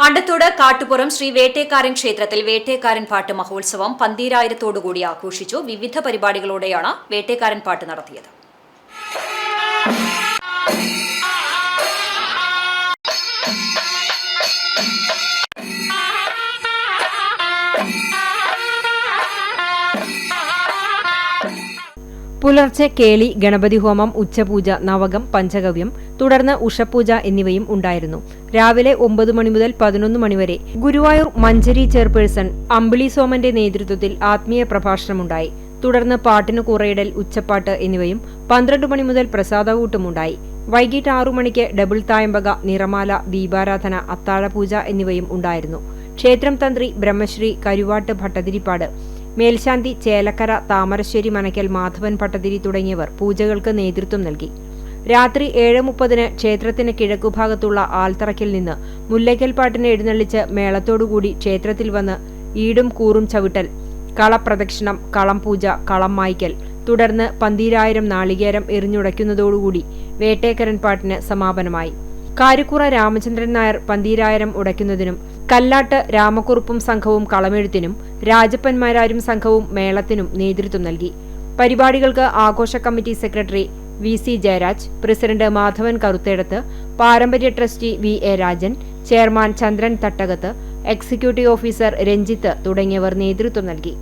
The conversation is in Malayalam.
അണ്ടത്തോട് കാട്ടുപുറം ശ്രീ വേട്ടേക്കാരൻ ക്ഷേത്രത്തിൽ വേട്ടേക്കാരൻ പാട്ട് മഹോത്സവം 12,000 ആഘോഷിച്ചു. വിവിധ പരിപാടികളോടെയാണ് വേട്ടേക്കാരൻ പാട്ട് നടത്തിയത്. പുലർച്ചെ കേളി, ഗണപതി ഹോമം, ഉച്ചപൂജ, നവകം, പഞ്ചഗവ്യം, തുടർന്ന് ഉഷപൂജ എന്നിവയും ഉണ്ടായിരുന്നു. രാവിലെ 9 മണി മുതൽ 11 മണിവരെ ഗുരുവായൂർ മഞ്ചരി ചെയർപേഴ്സൺ അമ്പിളി സോമന്റെ നേതൃത്വത്തിൽ ആത്മീയ പ്രഭാഷണമുണ്ടായി. തുടർന്ന് പാട്ടിന് കുറയിടൽ, ഉച്ചപ്പാട്ട് എന്നിവയും 12 മണി മുതൽ പ്രസാദകൂട്ടുമുണ്ടായി. വൈകിട്ട് 6 മണിക്ക് ഡബിൾ തായമ്പക, നിറമാല, ദീപാരാധന, അത്താഴപൂജ എന്നിവയും ഉണ്ടായിരുന്നു. ക്ഷേത്രം തന്ത്രി ബ്രഹ്മശ്രീ കരുവാട്ട് ഭട്ടതിരിപ്പാട്, മേൽശാന്തി ചേലക്കര, താമരശ്ശേരി മനക്കൽ മാധവൻ ഭട്ടതിരി തുടങ്ങിയവർ പൂജകൾക്ക് നേതൃത്വം നൽകി. രാത്രി 7:30 ക്ഷേത്രത്തിന് കിഴക്കുഭാഗത്തുള്ള ആൽത്തറയ്ക്കിൽ നിന്ന് മുല്ലയ്ക്കൽ പാട്ടിനെ എഴുന്നള്ളിച്ച് മേളത്തോടുകൂടി ക്ഷേത്രത്തിൽ വന്ന് ഈടും കൂറും ചവിട്ടൽ, കളപ്രദക്ഷിണം, കളം പൂജ, കളം മായ്ക്കൽ, തുടർന്ന് 12,000 നാളികേരം എറിഞ്ഞുടയ്ക്കുന്നതോടുകൂടി വേട്ടേക്കരൻ പാട്ടിന് സമാപനമായി. കാരിക്കുറ രാമചന്ദ്രൻ നായർ 12,000 ഉടയ്ക്കുന്നതിനും കല്ലാട്ട് രാമക്കുറുപ്പും സംഘവും കളമെഴുത്തിനും രാജപ്പന്മാരാരും സംഘവും മേളത്തിനും നേതൃത്വം നൽകി. പരിപാടികൾക്ക് ആഘോഷ committee secretary VC Jayaraj, president Madhavan Karuthedath, പാരമ്പര്യ ട്രസ്റ്റി VA രാജൻ, ചെയർമാൻ ചന്ദ്രൻ തട്ടകത്ത്, എക്സിക്യൂട്ടീവ് ഓഫീസർ രഞ്ജിത്ത് തുടങ്ങിയവർ നേതൃത്വം നൽകി.